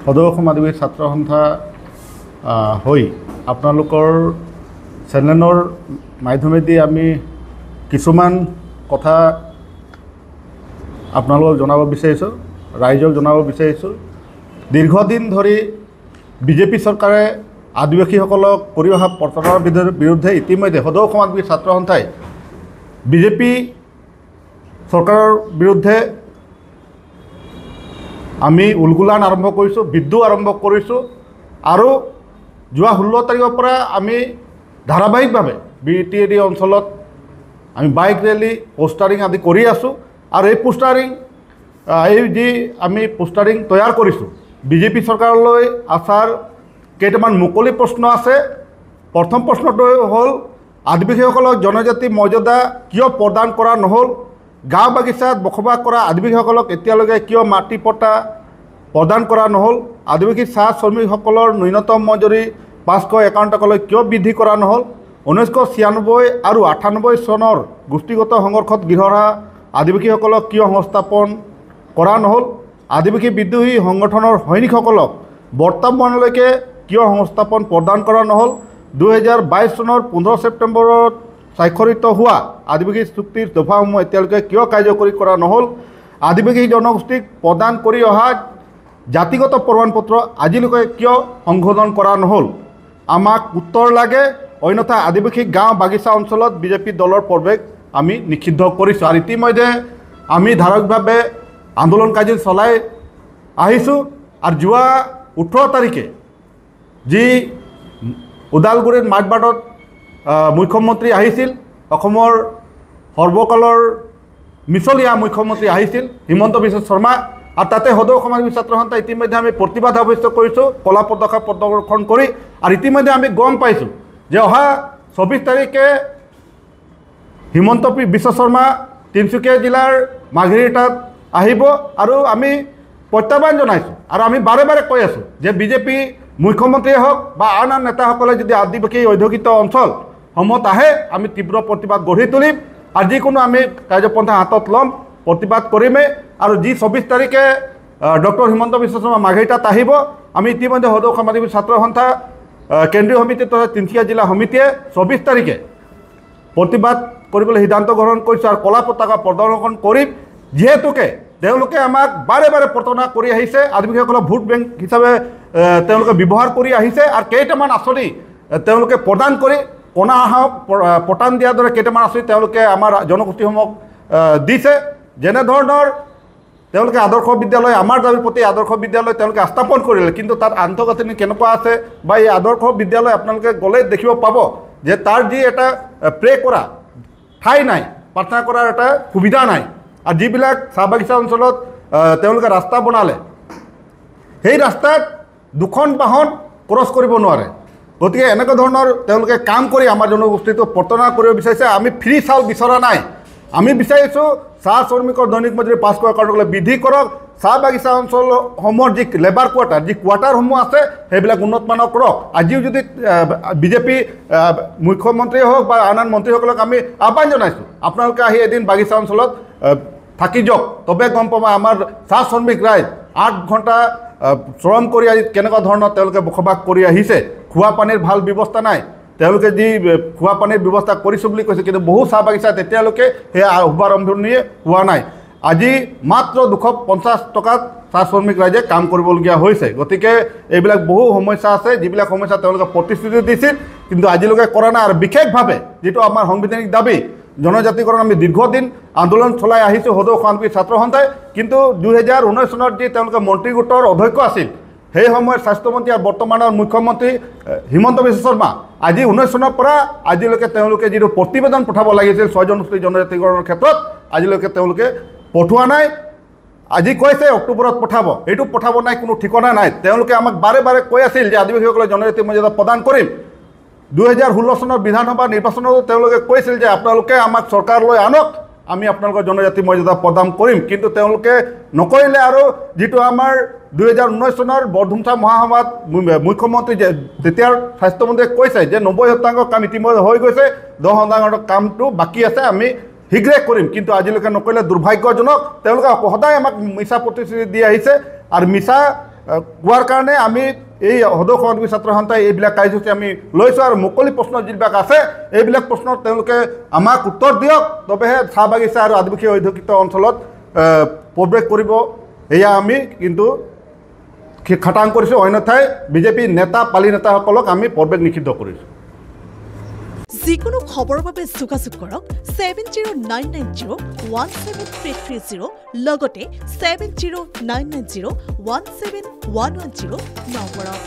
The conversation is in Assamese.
সদৌ অসম আদিবাসী ছাত্ৰ সন্থা হৈ আপোনালোকৰ চেনেলৰ মাধ্যমেদি আমি কিছুমান কথা আপোনালোকক জনাব বিচাৰিছোঁ, ৰাইজক জনাব বিচাৰিছোঁ। দীৰ্ঘদিন ধৰি বিজেপি চৰকাৰে আদিবাসীসকলক কৰি অহা প্ৰতাৰণাৰ বিৰুদ্ধে ইতিমধ্যে সদৌ অসম আদিবাসী ছাত্ৰ সন্থাই বিজেপি চৰকাৰৰ বিৰুদ্ধে আমি উলগুলান আৰম্ভ কৰিছোঁ, বিদ্ৰোহ আৰম্ভ কৰিছোঁ আৰু যোৱা 16 তাৰিখৰ পৰা আমি ধাৰাবাহিকভাৱে BTAD অঞ্চলত আমি বাইক ৰেলী, পোষ্টাৰিং আদি কৰি আছোঁ। আৰু এই পোষ্টাৰিং যি আমি পোষ্টাৰিং তৈয়াৰ কৰিছোঁ, বিজেপি চৰকাৰলৈ আছাৰ কেইটামান মুকলি প্ৰশ্ন আছে। প্ৰথম প্ৰশ্নটো হ'ল আদিবাসীসকলক জনজাতি মৰ্যাদা কিয় প্ৰদান কৰা নহ'ল? গাঁও বাগিচাত বসবাস কৰা আদিবাসীসকলক এতিয়ালৈকে কিয় মাটি পট্টা প্ৰদান কৰা নহ'ল? আদিবাসী চাহ শ্ৰমিকসকলৰ ন্যূনতম মজুৰি 551 টকালৈ কিয় বৃদ্ধি কৰা নহ'ল? 1996 আৰু 98 চনৰ গোষ্ঠীগত সংঘৰ্ষত গৃহহৰা আদিবাসীসকলক কিয় সংস্থাপন কৰা নহ'ল? আদিবাসী বিদ্ৰোহী সংগঠনৰ সৈনিকসকলক বৰ্তমানলৈকে কিয় সংস্থাপন প্ৰদান কৰা নহ'ল? 2022 চনৰ 15 ছেপ্টেম্বৰত স্বাক্ষৰিত হোৱা আদিবাসী চুক্তিৰ দফাসমূহ এতিয়ালৈকে কিয় কাৰ্যকৰী কৰা নহ'ল? আদিবাসী জনগোষ্ঠীক প্ৰদান কৰি অহা জাতিগত প্ৰমাণপত্ৰ আজিলৈকে কিয় সংশোধন কৰা নহ'ল? আমাক উত্তৰ লাগে, অন্যথা আদিবাসী গাঁও বাগিচা অঞ্চলত বিজেপি দলৰ প্ৰৱেশ আমি নিষিদ্ধ কৰিছোঁ। আৰু ইতিমধ্যে আমি ধাৰাবাহিকভাৱে আন্দোলন কাৰ্য চলাই আহিছোঁ। আৰু যোৱা 18 তাৰিখে যি ওদালগুৰিৰ মাঠবাটত মুখ্যমন্ত্ৰী আহিছিল, অসমৰ সৰ্বকালৰ মিছলীয়া মুখ্যমন্ত্ৰী আহিছিল হিমন্ত বিশ্ব শৰ্মা, আৰু তাতে সদৌ অসম আদিবাসী ছাত্ৰ সন্থা ইতিমধ্যে আমি প্ৰতিবাদ সাব্যস্ত কৰিছোঁ কলা পতাকা প্ৰদৰ্শন কৰি। আৰু ইতিমধ্যে আমি গম পাইছোঁ যে অহা 24 তাৰিখে হিমন্ত বিশ্ব শৰ্মা তিনিচুকীয়া জিলাৰ মাঘেৰিটাত আহিব। আৰু আমি প্ৰত্যাহ্বান জনাইছোঁ আৰু আমি বাৰে বাৰে কৈ আছোঁ যে বিজেপি মুখ্যমন্ত্ৰীয়ে হওক বা আন আন নেতাসকলে যদি আদিবাসী অধ্যুষিত অঞ্চলসমূহত আহে আমি তীব্ৰ প্ৰতিবাদ গঢ়ি তুলিম আৰু যিকোনো আমি কাৰ্যপন্থা হাতত ল'ম, প্ৰতিবাদ কৰিমেই। আৰু যি 24 তাৰিখে ডক্টৰ হিমন্ত বিশ্ব শৰ্মা মাঘেৰিটাত আহিব, আমি ইতিমধ্যে সদৌ অসম আদিবাসী ছাত্ৰ সন্থা কেন্দ্ৰীয় সমিতি তথা তিনিচুকীয়া জিলা সমিতিয়ে 24 তাৰিখে প্ৰতিবাদ কৰিবলৈ সিদ্ধান্ত গ্ৰহণ কৰিছোঁ আৰু কলা পতাকা প্ৰদৰ্শন কৰিম। যিহেতুকে তেওঁলোকে আমাক বাৰে বাৰে প্ৰতাৰণা কৰি আহিছে, আদিবাসীসকলক ভোট বেংক হিচাপে তেওঁলোকে ব্যৱহাৰ কৰি আহিছে আৰু কেইটামান আঁচনি তেওঁলোকে প্ৰদান কৰি কণা হাঁহক পতান দিয়াৰ দৰে কেইটামান আঁচনি তেওঁলোকে আমাৰ জনগোষ্ঠীসমূহক দিছে। যেনেধৰণৰ তেওঁলোকে আদৰ্শ বিদ্যালয়, আমাৰ দাবীৰ প্ৰতি আদৰ্শ বিদ্যালয় তেওঁলোকে স্থাপন কৰিলে, কিন্তু তাত আন্তঃগাঁথনি কেনেকুৱা আছে বা এই আদৰ্শ বিদ্যালয় আপোনালোকে গ'লে দেখিব পাব যে তাৰ যি এটা প্ৰে কৰা ঠাই নাই, প্ৰাৰ্থনা কৰাৰ এটা সুবিধা নাই। আৰু যিবিলাক চাহ বাগিচা অঞ্চলত তেওঁলোকে ৰাস্তা বনালে, সেই ৰাস্তাত 2খন বাহন ক্ৰছ কৰিব নোৱাৰে। গতিকে এনেকুৱা ধৰণৰ তেওঁলোকে কাম কৰি আমাৰ জনগোষ্ঠীটো প্ৰতাৰণা কৰিব বিচাৰিছে। আমি ফ্ৰী চাউল বিচৰা নাই, আমি বিচাৰিছোঁ চাহ শ্ৰমিকৰ দৈনিক মজুৰি 551 টকালৈ বৃদ্ধি কৰক। চাহ বাগিচা অঞ্চলসমূহৰ যি লেবাৰ কোৱাৰ্টাৰ, যি কোৱাৰ্টাৰসমূহ আছে সেইবিলাক উন্নতমানৰ কৰক। আজিও যদি বিজেপি মুখ্যমন্ত্ৰীয়ে হওক বা আন আন মন্ত্ৰীসকলক আমি আহ্বান জনাইছোঁ, আপোনালোকে আহি এদিন বাগিচা অঞ্চলত থাকি যাওক, তবে গম পাব আমাৰ চাহ শ্ৰমিক ৰাইজ 8 ঘণ্টা শ্ৰম কৰি আজি কেনেকুৱা ধৰণৰ তেওঁলোকে বসবাস কৰি আহিছে। খোৱা পানীৰ ভাল ব্যৱস্থা নাই, তেওঁলোকে যি খোৱা পানীৰ ব্যৱস্থা কৰিছোঁ বুলি কৈছে, কিন্তু বহু চাহ বাগিচাত এতিয়ালৈকে সেয়া শুভাৰম্ভণীয়ে হোৱা নাই। আজি মাত্ৰ 250 টকাত চাহ শ্ৰমিক ৰাইজে কাম কৰিবলগীয়া হৈছে। গতিকে এইবিলাক বহু সমস্যা আছে, যিবিলাক সমস্যা তেওঁলোকে প্ৰতিশ্ৰুতি দিছিল কিন্তু আজিলৈকে কৰা নাই। আৰু বিশেষভাৱে যিটো আমাৰ সাংবিধানিক দাবী জনজাতিকৰণ, আমি দীৰ্ঘদিন আন্দোলন চলাই আহিছোঁ সদৌ অসম আদিবাসী ছাত্ৰ সন্থাই, কিন্তু 2019 চনত যি তেওঁলোকে মন্ত্ৰী গোটৰ অধ্যক্ষ আছিল, সেই সময়ত স্বাস্থ্যমন্ত্ৰী আৰু বৰ্তমানৰ মুখ্যমন্ত্ৰী হিমন্ত বিশ্ব শৰ্মা আজি 19 চনৰ পৰা আজিলৈকে তেওঁলোকে যিটো প্ৰতিবেদন পঠাব লাগিছিল 6 জনগোষ্ঠী জনজাতিকৰণৰ ক্ষেত্ৰত, আজিলৈকে তেওঁলোকে পঠোৱা নাই। আজি কৈছে অক্টোবৰত পঠাব, এইটো পঠাব নাই, কোনো ঠিকনা নাই। তেওঁলোকে আমাক বাৰে বাৰে কৈ আছিল যে আদিবাসীসকলে জনজাতি মৰ্যাদা প্ৰদান কৰিম। 2016 চনৰ বিধানসভা নিৰ্বাচনতো তেওঁলোকে কৈছিল যে আপোনালোকে আমাক চৰকাৰলৈ আনক, আমি আপোনালোকৰ জনজাতি মৰ্যাদা প্ৰদান কৰিম, কিন্তু তেওঁলোকে নকৰিলে। আৰু যিটো আমাৰ 2019 চনৰ বৰধুমচা মহাসভাত মুখ্যমন্ত্ৰী তেতিয়াৰ স্বাস্থ্যমন্ত্ৰীয়ে কৈছে যে 90% কাম ইতিমধ্যে হৈ গৈছে, 10% কামটো বাকী আছে, আমি শীঘ্ৰে কৰিম, কিন্তু আজিলৈকে নকৰিলে। দুৰ্ভাগ্যজনক, তেওঁলোকে সদায় আমাক মিছা প্ৰতিশ্ৰুতি দি আহিছে আৰু মিছা কোৱাৰ কাৰণে আমি এই সদৌ সমাজমুখী ছাত্ৰ সন্থাই এইবিলাক কাৰ্যসূচী আমি লৈছোঁ আৰু মুকলি প্ৰশ্ন যিবিলাক আছে এইবিলাক প্ৰশ্নত তেওঁলোকে আমাক উত্তৰ দিয়ক, তবেহে চাহ বাগিচা আৰু আদিবাসী অধ্যুষিত অঞ্চলত প্ৰৱেশ কৰিব, এয়া আমি কিন্তু খাটাং কৰিছোঁ। অন্যথাই বিজেপি নেতা পালি নেতাসকলক আমি প্ৰৱেশ নিষিদ্ধ কৰিছোঁ। যিকোনো খবৰৰ বাবে যোগাযোগ কৰক 7099017330 লগতে 7099017110 নম্বৰত।